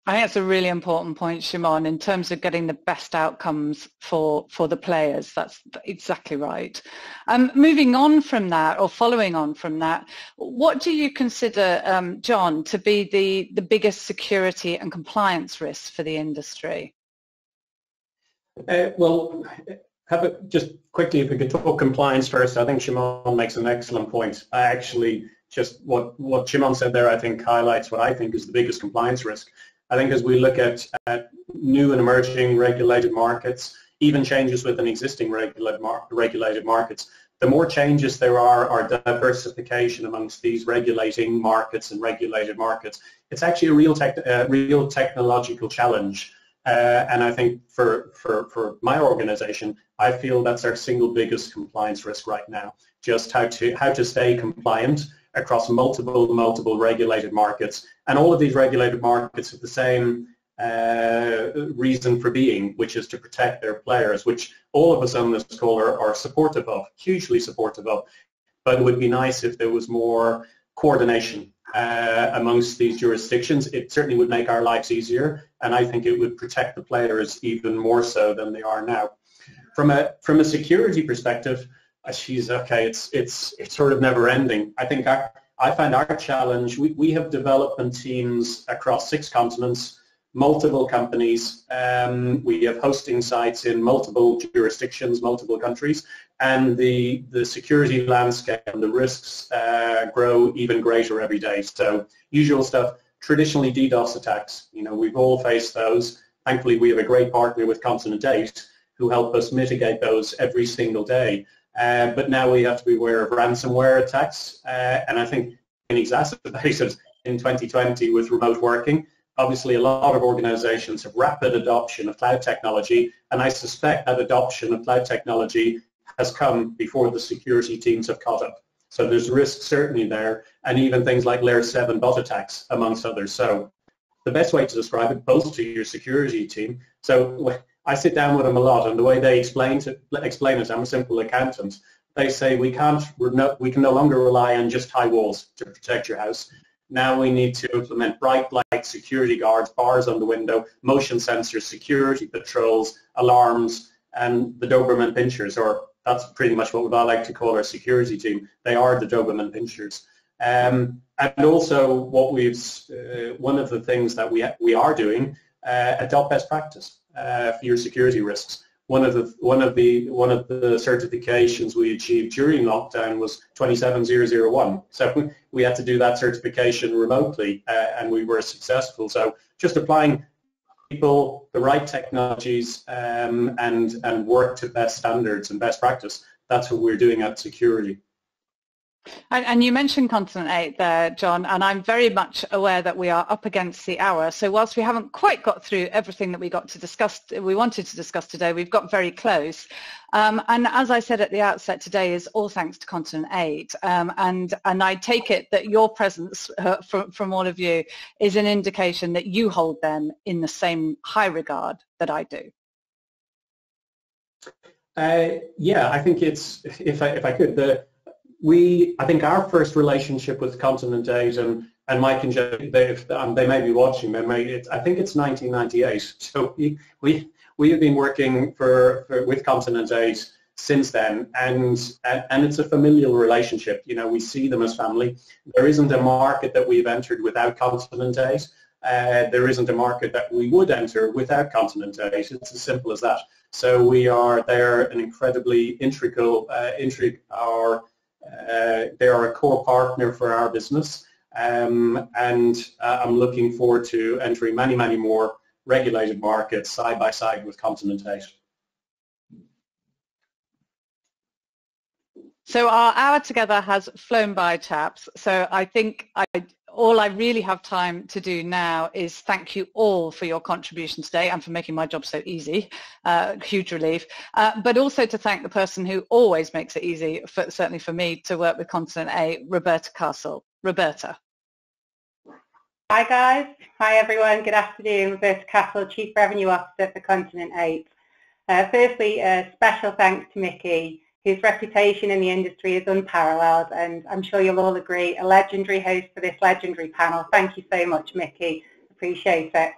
I think that's a really important point, Shimon, in terms of getting the best outcomes for the players. That's exactly right. Moving on from that, or following on from that, what do you consider, John, to be the biggest security and compliance risks for the industry? Well, just quickly, if we could talk compliance first, I think Shimon makes an excellent point. Just what Shimon said there, I think highlights what I think is the biggest compliance risk. I think as we look at new and emerging regulated markets, even changes within existing regulated markets, the more changes there are diversification amongst these regulating markets and regulated markets. It's actually a real technological challenge. And I think for my organization, I feel that's our single biggest compliance risk right now, just how to stay compliant across multiple regulated markets. And all of these regulated markets have the same reason for being, which is to protect their players, which all of us on this call are supportive of, hugely supportive of. But it would be nice if there was more coordination amongst these jurisdictions. It certainly would make our lives easier, and I think it would protect the players even more so than they are now. From a security perspective, it's sort of never ending. I think I find our challenge, we have development teams across 6 continents, multiple companies. We have hosting sites in multiple jurisdictions, multiple countries, and the security landscape and the risks grow even greater every day. So usual stuff, traditionally DDoS attacks, we've all faced those. Thankfully, we have a great partner with Consonant 8 who help us mitigate those every single day. But now we have to be aware of ransomware attacks, and I think been exacerbated in 2020 with remote working. Obviously, a lot of organizations have rapid adoption of cloud technology, and I suspect that adoption of cloud technology has come before the security teams have caught up. So there's risk certainly there, and even things like layer 7 bot attacks, amongst others. So the best way to describe it, bolster your security team. So I sit down with them a lot, and the way they explain it, I'm a simple accountant. They say we can no longer rely on just high walls to protect your house. Now we need to implement bright light security guards, bars on the window, motion sensors, security patrols, alarms, and the Doberman pinchers, or that's pretty much what I like to call our security team. They are the Doberman pinchers. And also what one of the things that we are doing, adopt best practice for your security risks. One of the certifications we achieved during lockdown was 27001. So we had to do that certification remotely, and we were successful. So just applying people the right technologies and work to best standards and best practice. That's what we're doing at security. And you mentioned Continent 8 there, John, and I'm very much aware that we are up against the hour. So whilst we haven't quite got through everything that we wanted to discuss today, we've got very close. And as I said at the outset, today is all thanks to Continent 8. And I take it that your presence from all of you is an indication that you hold them in the same high regard that I do. Yeah, I think it's, if I could, I think our first relationship with Continent 8 and Mike and Jay, they may be watching, I think it's 1998. So we have been working with Continent 8 since then, and it's a familial relationship. You know, we see them as family. There isn't a market that we've entered without Continent 8. There isn't a market that we would enter without Continent 8. It's as simple as that. So they're an incredibly integral, they are a core partner for our business, and I'm looking forward to entering many, many more regulated markets side by side with Continent 8. So our hour together has flown by, chaps. So I think all I really have time to do now is thank you all for your contribution today and for making my job so easy, huge relief, but also to thank the person who always makes it easy, certainly for me, to work with Continent 8, Roberta Castle. Roberta. Hi guys, hi everyone, good afternoon. Roberta Castle, Chief Revenue Officer for Continent 8. Firstly, a special thanks to Micky, whose reputation in the industry is unparalleled, and I'm sure you'll all agree, a legendary host for this legendary panel. Thank you so much, Micky. Appreciate it.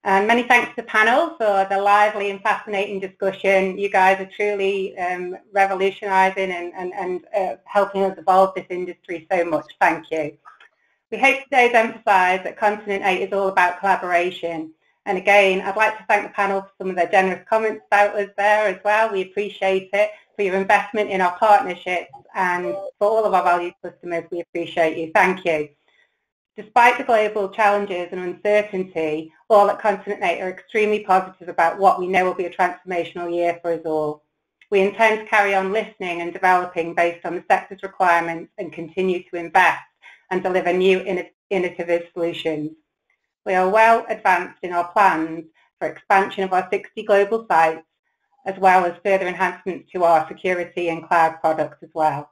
And many thanks to the panel for the lively and fascinating discussion. You guys are truly revolutionising and helping us evolve this industry so much. Thank you. We hope today's emphasised that Continent 8 is all about collaboration. And again, I'd like to thank the panel for some of their generous comments about us there as well. We appreciate it. For your investment in our partnerships, and for all of our valued customers, we appreciate you. Thank you. Despite the global challenges and uncertainty, all at Continent 8 are extremely positive about what we know will be a transformational year for us all. We intend to carry on listening and developing based on the sector's requirements and continue to invest and deliver new innovative solutions. We are well advanced in our plans for expansion of our 60 global sites, as well as further enhancements to our security and cloud products as well.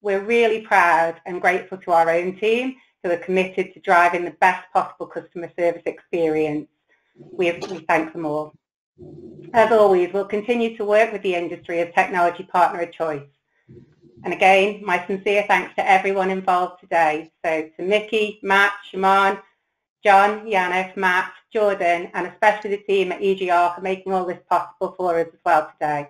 We're really proud and grateful to our own team who are committed to driving the best possible customer service experience. We thank them all. As always, we'll continue to work with the industry as technology partner of choice. And again, my sincere thanks to everyone involved today. So to Micky, Matt, Shimon, John, Yaniv, Matt, Jordan, and especially the team at EGR for making all this possible for us as well today.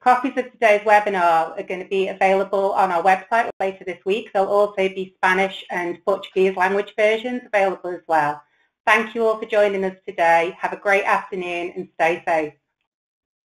Copies of today's webinar are going to be available on our website later this week. There'll also be Spanish and Portuguese language versions available as well. Thank you all for joining us today. Have a great afternoon and stay safe.